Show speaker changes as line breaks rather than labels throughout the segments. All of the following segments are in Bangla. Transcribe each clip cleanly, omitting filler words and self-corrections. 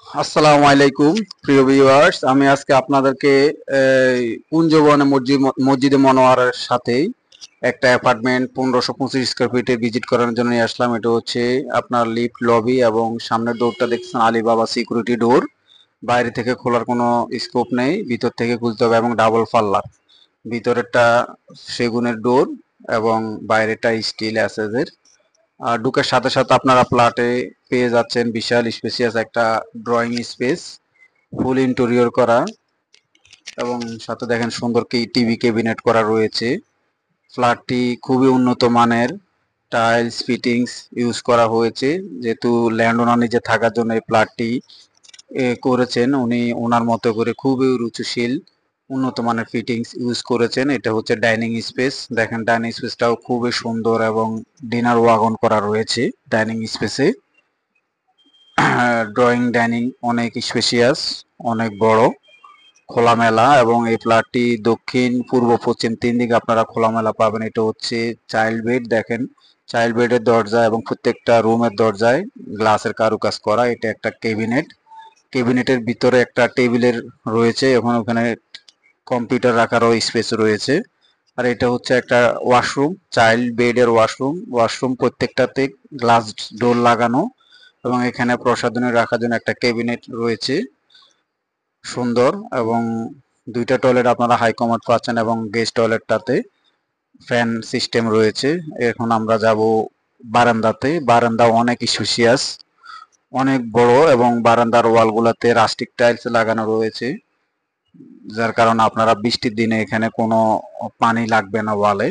আসসালামু আলাইকুম প্রিয় ভিউয়ার্স, আমি আজকে আপনাদেরকে কুঞ্জবনে মসজিদে মনোয়ারের সাথেই একটা অ্যাপার্টমেন্ট 1525 স্কয়ার ফিটে ভিজিট করার জন্য নিয়ে আসলাম। এটা হচ্ছে আপনার লিফট লবি এবং সামনের ডোরটা দেখছেন আলিবাবা সিকিউরিটি ডোর। বাইরে থেকে খোলার কোনো স্কোপ নেই, ভিতর থেকে খুলতে হবে এবং ডাবল পাল্লার। ভিতরেরটা সেগুনের ডোর এবং বাইরেটা স্টিল অ্যাসেসের। আর ঢুকার সাথে সাথে আপনারা ফ্ল্যাটে পেয়ে যাচ্ছেন বিশাল স্পেসিয়াস একটা ড্রয়িং স্পেস, ফুল ইন্টেরিয়র করা এবং সাথে দেখেন সুন্দর কি টিভি ক্যাবিনেট করা রয়েছে। ফ্ল্যাটটি খুবই উন্নত মানের টাইলস ফিটিংস ইউজ করা হয়েছে, যেহেতু ল্যান্ড ওনার নিজে থাকার জন্য এই ফ্ল্যাটটি করেছেন উনি ওনার মতো করে, খুবই রুচিশীল উন্নত মানের ফিটিংস ইউজ করেছেন। এটা হচ্ছে ডাইনিং স্পেস, দেখেন ডাইনিং স্পেসটাও খুবই সুন্দর এবং ডিনার ওয়াগন করা রয়েছে ডাইনিং স্পেসে। ড্রয়িং ডাইনিং অনেক স্পেশিয়াস, অনেক বড়, খোলামেলা এবং এই ফ্ল্যাটটি দক্ষিণ পূর্ব পশ্চিম তিন দিকে আপনারা খোলামেলা পাবেন। এটা হচ্ছে চাইল্ড বেড, দেখেন চাইল্ড বেডের দরজা এবং প্রত্যেকটা রুমের দরজায় গ্লাসের কারুকাজ করা। এটা একটা ক্যাবিনেট, ক্যাবিনেটের ভিতরে একটা টেবিলের রয়েছে, এখন ওখানে কম্পিউটার রাখারও স্পেস রয়েছে। আর এটা হচ্ছে একটা ওয়াশরুম, চাইল্ড বেডের ওয়াশরুম। ওয়াশরুম প্রত্যেকটাতে গ্লাস ডোর লাগানো এবং এখানে প্রসাধনী রাখার জন্য একটা ক্যাবিনেট রয়েছে সুন্দর, এবং দুইটা টয়লেট আপনারা হাই কমোড পাচ্ছেন এবং গেস্ট টয়লেটটাতে ফ্যান সিস্টেম রয়েছে। এখন আমরা যাব বারান্দাতে। বারান্দা অনেক স্পেশিয়াস, অনেক বড় এবং বারান্দার ওয়ালগুলোতে রাস্টিক টাইলস লাগানো রয়েছে, যার কারণে আপনারা বৃষ্টির দিনে এখানে কোনো পানি লাগবে না ওয়ালে।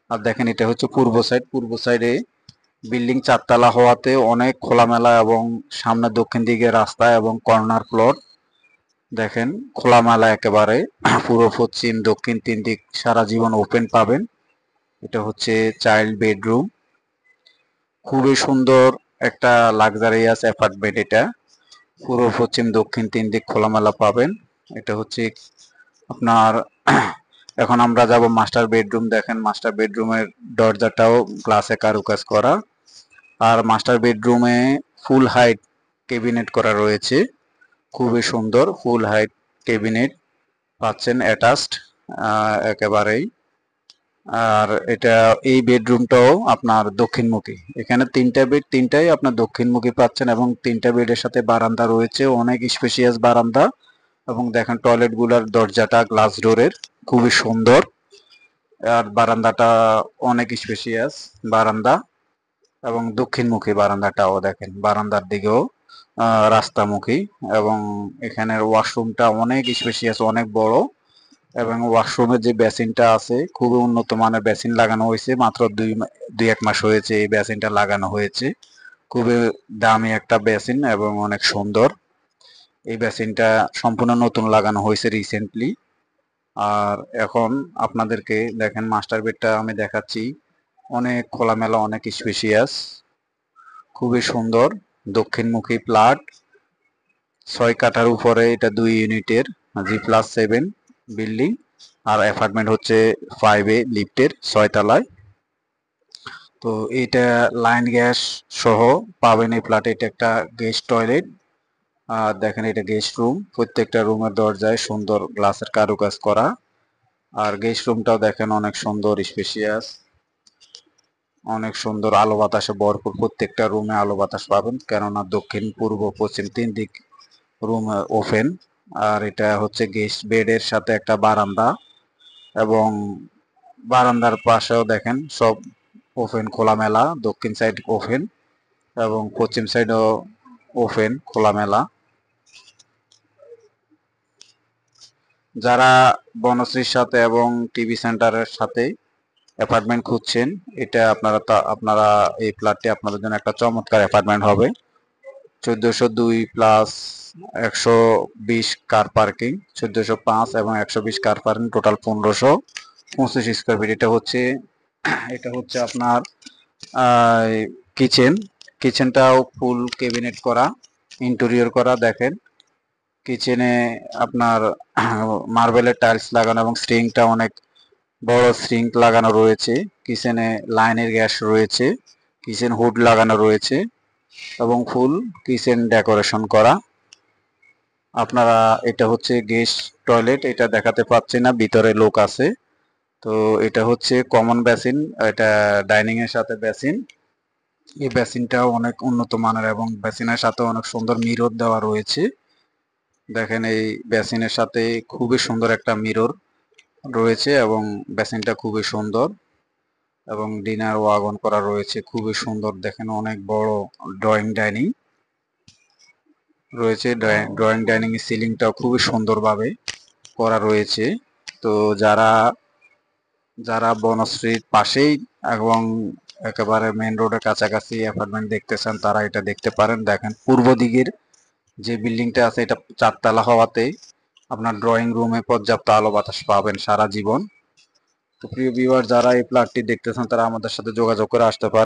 আর দেখেন এটা হচ্ছে পূর্ব সাইড, পূর্ব সাইডে বিল্ডিং চারতলা হওয়াতে অনেক খোলামেলা এবং সামনে দক্ষিণ দিকে রাস্তা এবং কর্নার প্লট, দেখেন খোলামেলা একেবারে। পূর্ব পশ্চিম দক্ষিণ তিন দিক সারা জীবন ওপেন পাবেন। এটা হচ্ছে চাইল্ড বেডরুম, খুবই সুন্দর একটা লাক্সারিয়াস অ্যাপার্টমেন্ট এটা। পূর্ব পশ্চিম দক্ষিণ তিন দিক খোলামেলা পাবেন। এটা হচ্ছে আপনার এখন আমরা যাব মাস্টার বেডরুম। দেখেন মাস্টার বেডরুমের দরজাটাও গ্লাসে কারুকাজ করা, আর মাস্টার বেডরুমে ফুল হাইট ক্যাবিনেট করা রয়েছে, খুবই সুন্দর ফুল হাইট ক্যাবিনেট পাচ্ছেন অ্যাটাচড একেবারেই। আর এটা এই বেডরুমটাও আপনার দক্ষিণমুখী, এখানে তিনটা বেড, তিনটাই আপনার দক্ষিণমুখী পাচ্ছেন এবং তিনটা বেডের সাথে বারান্দা রয়েছে, অনেক স্পেশিয়াস বারান্দা। এবং দেখেন টয়লেট গুলার দরজাটা গ্লাস ডোরের, খুবই সুন্দর। আর বারান্দাটা অনেক স্পেশিয়াস বারান্দা এবং দক্ষিণমুখী বারান্দাটাও দেখেন, বারান্দার দিকেও রাস্তামুখী। এবং এখানের ওয়াশরুমটা অনেক স্পেশিয়াস, অনেক বড়, এবং ওয়াশরুমের যে বেসিনটা আছে খুবই উন্নত মানের বেসিন লাগানো হয়েছে, মাত্র দুই এক মাস হয়েছে এই বেসিনটা লাগানো হয়েছে। খুবই দামি একটা বেসিন এবং অনেক সুন্দর। এই বেসিনটা সম্পূর্ণ নতুন লাগানো হয়েছে রিসেন্টলি। আর এখন আপনাদেরকে দেখেন মাস্টার বেডটা আমি দেখাচ্ছি, অনেক খোলামেলা, অনেক স্পেশিয়াস, খুবই সুন্দর দক্ষিণমুখী ফ্ল্যাট। 6 কাঠার উপরে এটা 2 ইউনিটের G+7 বিল্ডিং, আর অ্যাপার্টমেন্ট হচ্ছে 5A লিফটের 6 তলায়। তো এটা লাইন গ্যাস সহ পাবেন এই ফ্ল্যাটে। এটা একটা গেস্ট টয়লেট, আর দেখেন এটা গেস্ট রুম, প্রত্যেকটা রুমের দরজায় সুন্দর গ্লাসের কারুকাজ করা। আর গেস্ট রুমটাও দেখেন অনেক সুন্দর স্পেশিয়াস, অনেক সুন্দর, আলো বাতাসে ভরপুর, প্রত্যেকটা রুমে আলো বাতাস পাবেন কেননা দক্ষিণ পূর্ব পশ্চিম তিন দিক রুম ওপেন। আর এটা হচ্ছে গেস্ট বেডের সাথে একটা বারান্দা, এবং বারান্দার পাশেও দেখেন সব ওপেন খোলামেলা, দক্ষিণ সাইড ওপেন এবং পশ্চিম সাইডও ওপেন খোলামেলা। যারা বনশ্রীর সাথে এবং টিভি সেন্টারের সাথে অ্যাপার্টমেন্ট খুঁজছেন, এটা আপনারা এই ফ্ল্যাটটি আপনাদের জন্য একটা চমৎকার অ্যাপার্টমেন্ট হবে। 1402 প্লাস 120 কার পার্কিং, 1405 এবং 120 car parking, total 1525 square feet. এটা হচ্ছে আপনার কিচেন, কিচেনটাও ফুল ক্যাবিনেট করা, ইন্টেরিয়র করা। দেখেন কিচেনে আপনার মার্বেলের টাইলস লাগানো এবং সিঙ্কটা অনেক বড় সিঙ্ক লাগানো রয়েছে। কিচেনে লাইনের গ্যাস রয়েছে, কিচেন হুড লাগানো রয়েছে এবং ফুল কিচেন ডেকোরেশন করা। আপনারা এটা হচ্ছে গেস্ট টয়লেট, এটা দেখাতে পাচ্ছি না, ভিতরে লোক আছে। তো এটা হচ্ছে কমন বেসিন, এটা ডাইনিং এর সাথে বেসিন। এই বেসিনটাও অনেক উন্নত মানের এবং বেসিনের সাথে অনেক সুন্দর মিরর দেওয়া রয়েছে। দেখেন এই বেসিনের সাথে খুবই সুন্দর একটা মিরর রয়েছে এবং বেসিনটা খুবই সুন্দর এবং ডিনার ওয়াগন করা রয়েছে খুবই সুন্দর। দেখেন অনেক বড় ড্রয়িং ডাইনিং রয়েছে। ড্রয়িং ডাইনিং এর সিলিংটাও খুবই সুন্দরভাবে করা রয়েছে। তো যারা যারা বনশ্রীর পাশেই এবং একেবারে মেইন রোডের কাছাকাছি অ্যাপার্টমেন্ট দেখতেছেন তারা এটা দেখতে পারেন। দেখেন পূর্ব দিকের যে বিল্ডিংটা আছে এটা 4 তলা হওয়াতে আপনার ড্রয়িং রুমে পর্যাপ্ত আলো বাতাস পাবেন সারা জীবন। তো প্রিয় ভিউয়ার, যারা এই ফ্ল্যাটটি দেখতেছেন তারা আমাদের সাথে যোগাযোগ করে আসতে পারেন।